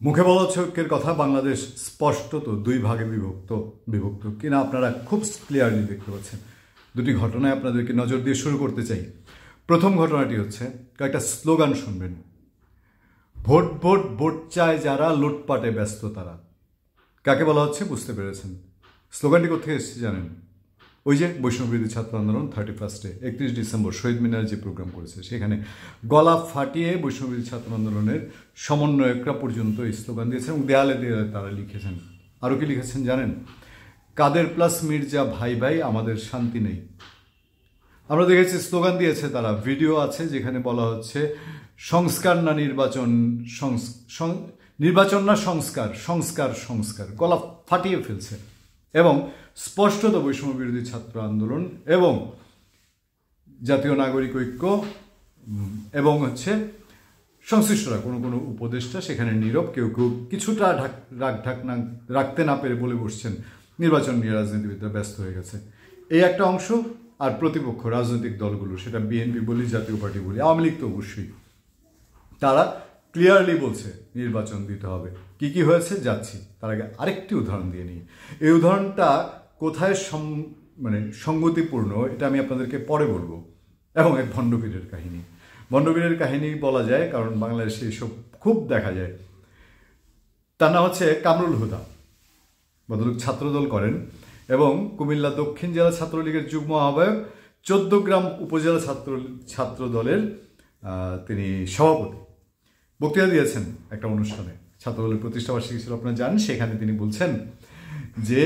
মুখে বলা ঐক্যের কথা বাংলাদেশ স্পষ্টত দুই ভাগে বিভক্ত কিনা আপনারা খুব ক্লিয়ারলি দেখতে পাচ্ছেন। দুটি ঘটনায় আপনাদেরকে নজর দিয়ে শুরু করতে চাই। প্রথম ঘটনাটি হচ্ছে কয়েকটা স্লোগান শুনবেন। ভোট ভোট ভোট চায় যারা, লুটপাটে ব্যস্ত তারা। কাকে বলা হচ্ছে বুঝতে পেরেছেন। স্লোগানটি কোথেকে এসেছে জানেন? ওই যে বৈষম্যবিরোধী ছাত্র আন্দোলন 31 31 ডিসেম্বর শহীদ মিনারে যে প্রোগ্রাম করেছে সেখানে গলা ফাটিয়ে বৈষম্যবিরোধী ছাত্র আন্দোলনের সমন্বয়করা পর্যন্ত এই স্লোগান দিয়েছেন এবং দেয়ালে দেয়ালে তারা লিখেছেন। আরও কি লিখেছেন জানেন? কাদের প্লাস মির্জা ভাই ভাই, আমাদের শান্তি নেই। আমরা দেখেছি স্লোগান দিয়েছে তারা, ভিডিও আছে যেখানে বলা হচ্ছে সংস্কার না নির্বাচন, নির্বাচন না সংস্কার, সংস্কার সংস্কার, গলা ফাটিয়ে ফেলছে। এবং স্পষ্টত বৈষম্য বিরোধী ছাত্র আন্দোলন এবং জাতীয় নাগরিক ঐক্য এবং সংশ্লিষ্টরা কোনো উপদেষ্টা সেখানে নীরব, কেউ কিছুটা রাখতে না পেরে বলে বসছেন নির্বাচন নিয়ে রাজনীতিবিদরা ব্যস্ত হয়ে গেছে। এই একটা অংশ। আর প্রতিপক্ষ রাজনৈতিক দলগুলো, সেটা বিএনপি বলি, জাতীয় পার্টি বলি, আওয়ামী লীগ তো অবশ্যই, তারা ক্লিয়ারলি বলছে নির্বাচন দিতে হবে। কি হয়েছে যাচ্ছি, তার আগে আরেকটি উদাহরণ দিয়ে নিই। এই উদাহরণটা কোথায় সঙ্গতিপূর্ণ এটা আমি আপনাদেরকে পরে বলবো। এবং এক ভণ্ডপীরের কাহিনী। ভণ্ডপীরের কাহিনী বলা যায় কারণ বাংলাদেশে এসব খুব দেখা যায়। তার নাম হচ্ছে কামরুল হুদা। ভদ্রলোক ছাত্রদল করেন এবং কুমিল্লা দক্ষিণ জেলা ছাত্রলীগের যুগ্ম আহ্বায়ক, 14 গ্রাম উপজেলা ছাত্র দলের তিনি সভাপতি। বক্তৃতা দিয়েছেন একটা অনুষ্ঠানে, ছাত্রদলের প্রতিষ্ঠাবার্ষিকী ছিল আপনারা জানেন। সেখানে তিনি বলছেন যে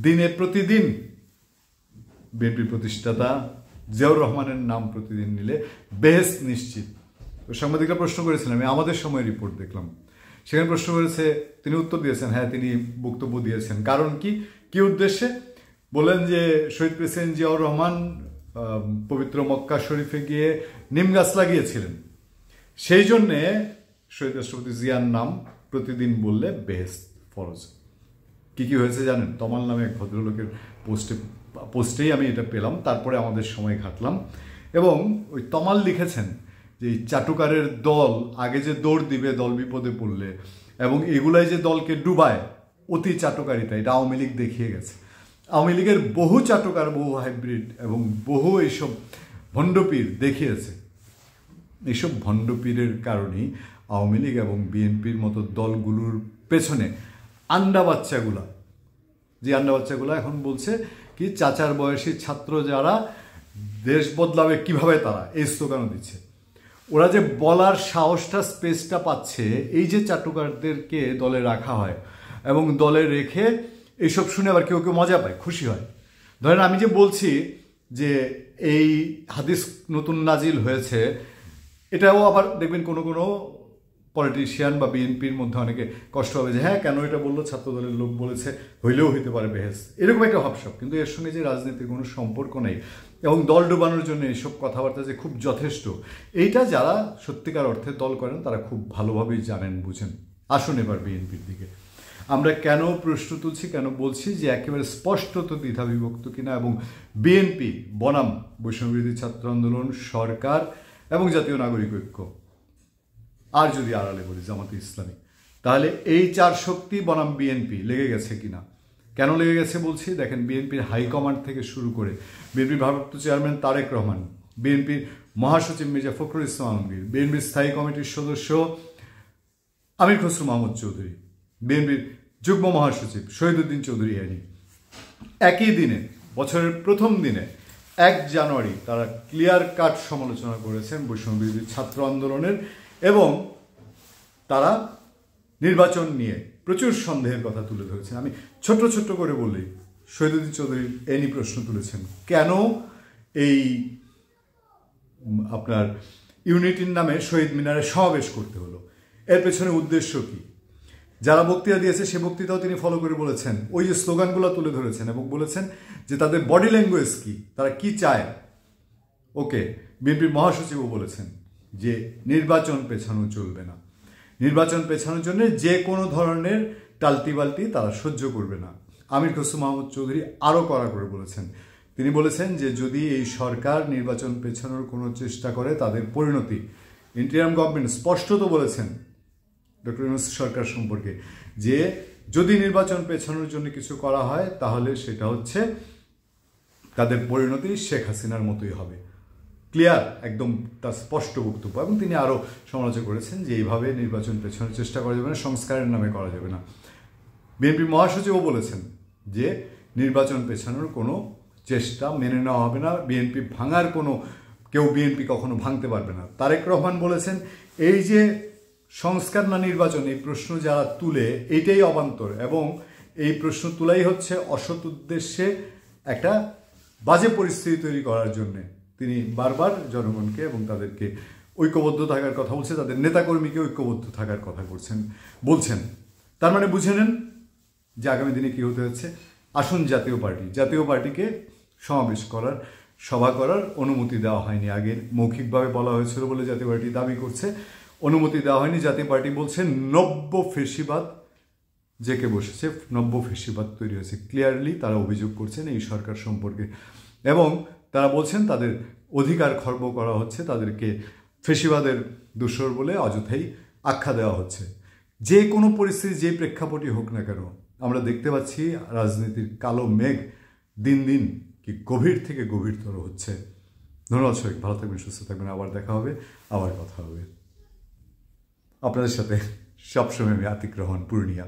দিনে প্রতিদিন বিএনপির প্রতিষ্ঠাতা জিয়াউর রহমানের নাম প্রতিদিন নিলে বেহেশত নিশ্চিত। তো সাংবাদিকরা প্রশ্ন করেছিলেন, আমি আমাদের সময় রিপোর্ট দেখলাম, সেখানে প্রশ্ন করেছে, তিনি উত্তর দিয়েছেন, হ্যাঁ তিনি বক্তব্য দিয়েছেন। কারণ কি উদ্দেশ্যে? বলেন যে শহীদ প্রেসিডেন্ট জিয়াউর রহমান পবিত্র মক্কা শরীফে গিয়ে নিম গাছ লাগিয়েছিলেন, সেই জন্যে শহীদ রাষ্ট্রপতি জিয়ার নাম প্রতিদিন বললে বেহেশত ফরজ। কি হয়েছে জানেন? তমাল নামে এক ভদ্রলোকের পোস্টেই আমি এটা পেলাম, তারপরে আমাদের সময় ঘাটলাম এবং ওই তমাল লিখেছেন যে এই চাটুকারের দল আগে যে দৌড় দিবে দল বিপদে পড়লে, এবং এগুলাই যে দলকে ডুবায় অতি চাটুকারিতা, এটা আওয়ামী লীগ দেখিয়ে গেছে। আওয়ামী লীগের বহু চাটুকার, বহু হাইব্রিড এবং বহু এইসব ভণ্ডপীর দেখিয়েছে। এইসব ভণ্ডপীরের কারণেই আওয়ামী লীগ এবং বিএনপির মতো দলগুলোর পেছনে আন্ডা বাচ্চাগুলা এখন বলছে কি চাচার বয়সী ছাত্র যারা দেশ বদলাবে কিভাবে, তারা এই স্লোগানও দিচ্ছে। ওরা যে বলার সাহসটা, স্পেসটা পাচ্ছে, এই যে চাটুকারদেরকে দলে রাখা হয় এবং দলে রেখে এইসব শুনে আবার কেউ মজা পায়, খুশি হয়। ধরেন আমি যে বলছি যে এই হাদিস নতুন নাজিল হয়েছে, এটাও আবার দেখবেন কোনো পলিটিশিয়ান বা বিএনপির মধ্যে অনেকে কষ্ট হবে যে হ্যাঁ কেন এটা বললো, ছাত্রদলের লোক বলেছে, হইলেও হইতে পারে বেহেস, এরকম একটা ভাবসাব। কিন্তু এর সঙ্গে যে রাজনীতির কোনো সম্পর্ক নেই এবং দল ডুবানোর জন্য এইসব কথাবার্তা যে খুব যথেষ্ট, এইটা যারা সত্যিকার অর্থে দল করেন তারা খুব ভালোভাবেই জানেন, বুঝেন। আসুন এবার বিএনপির দিকে। আমরা কেন প্রশ্ন তুলছি, কেন বলছি যে একেবারে স্পষ্টত দ্বিধা বিভক্ত কিনা, এবং বিএনপি বনাম বৈষম্যবিরোধী ছাত্র আন্দোলন, সরকার এবং জাতীয় নাগরিক ঐক্য, আর যদি আড়ালে বলি জামাতে ইসলামী, তাহলে এই চার শক্তি বনাম বিএনপি লেগে গেছে কিনা। কেন লেগে গেছে বলছি, দেখেন বিএনপির হাইকমান্ড থেকে শুরু করে বিএনপির ভারপ্রাপ্ত চেয়ারম্যান তারেক রহমান, বিএনপির মহাসচিব মির্জা ফখরুল ইসলাম আলমগীর, বিএনপির স্থায়ী কমিটির সদস্য আমির খসরু মাহমুদ চৌধুরী, বিএনপির যুগ্ম মহাসচিব শহীদুদ্দিন চৌধুরী আলী, একই দিনে বছরের প্রথম দিনে 1 জানুয়ারি তারা ক্লিয়ার কাট সমালোচনা করেছেন বৈষম্যবিরোধী ছাত্র আন্দোলনের এবং তারা নির্বাচন নিয়ে প্রচুর সন্দেহের কথা তুলে ধরেছেন। আমি ছোট্ট করে বলি, শহীদুদ্দিন চৌধুরী এনি প্রশ্ন তুলেছেন, কেন এই আপনার ইউনিটির নামে শহীদ মিনারে সমাবেশ করতে হলো, এর পেছনে উদ্দেশ্য কি? যারা বক্তৃতা দিয়েছে সে বক্তৃতাও তিনি ফলো করে বলেছেন, ওই যে স্লোগানগুলো তুলে ধরেছেন এবং বলেছেন যে তাদের বডি ল্যাঙ্গুয়েজ কি, তারা কি চায়। ওকে, বিএনপির মহাসচিবও বলেছেন যে নির্বাচন পেছানো চলবে না, নির্বাচন পেছানোর জন্য যে কোনো ধরনের টালতিবালতি তারা সহ্য করবে না। আমির খসরু মাহমুদ চৌধুরী আরও কড়া করে বলেছেন, তিনি বলেছেন যে যদি এই সরকার নির্বাচন পেছানোর কোনো চেষ্টা করে তাদের পরিণতি, ইন্টারিম গভর্নমেন্ট স্পষ্টত বলেছেন ডক্টর ইউনূস সরকার সম্পর্কে, যে যদি নির্বাচন পেছানোর জন্য কিছু করা হয় তাহলে সেটা হচ্ছে তাদের পরিণতি শেখ হাসিনার মতোই হবে। ক্লিয়ার, একদম তার স্পষ্ট বক্তব্য। এবং তিনি আরও সমালোচনা করেছেন যে এইভাবে নির্বাচন পেছানোর চেষ্টা করা যাবে না, সংস্কারের নামে করা যাবে না। বিএনপি মহাসচিবও বলেছেন যে নির্বাচন পেছানোর কোনো চেষ্টা মেনে নেওয়া হবে না, বিএনপি ভাঙার কোনো কেউ বিএনপি কখনো ভাঙতে পারবে না। তারেক রহমান বলেছেন এই যে সংস্কার না নির্বাচন, এই প্রশ্ন যারা তুলে এইটাই অবান্তর, এবং এই প্রশ্ন তোলাই হচ্ছে অসৎ উদ্দেশ্যে একটা বাজে পরিস্থিতি তৈরি করার জন্যে। তিনি বারবার জনগণকে এবং তাদেরকে ঐক্যবদ্ধ থাকার কথা বলছে, তাদের নেতাকর্মীকে ঐক্যবদ্ধ থাকার কথা বলছেন। তার মানে বুঝে নেন যে আগামী দিনে কী হতে যাচ্ছে। আসুন জাতীয় পার্টিকে সমাবেশ করার, সভা করার অনুমতি দেওয়া হয়নি। আগে মৌখিকভাবে বলা হয়েছিল বলে জাতীয় পার্টি দাবি করছে, অনুমতি দেওয়া হয়নি। জাতীয় পার্টি বলছে নব্য ফেসিবাদ জেকে বসেছে, নব্য ফেসিবাদ তৈরি হয়েছে। ক্লিয়ারলি তারা অভিযোগ করছেন এই সরকার সম্পর্কে, এবং তারা বলছেন তাদের অধিকার খর্ব করা হচ্ছে, তাদেরকে ফেসিবাদের দোসর বলে অযথাই আখ্যা দেওয়া হচ্ছে। যে কোনো পরিস্থিতি, যে প্রেক্ষাপটই হোক না কেন, আমরা দেখতে পাচ্ছি রাজনীতির কালো মেঘ দিন দিন কি গভীর থেকে গভীরতর হচ্ছে। ধন্যবাদ সবাই, ভালো থাকবেন, সুস্থ থাকবেন। আবার দেখা হবে, আবার কথা হবে। আপনাদের সাথে সবসময় আমি আতিক রহমান, পূর্ণিয়া।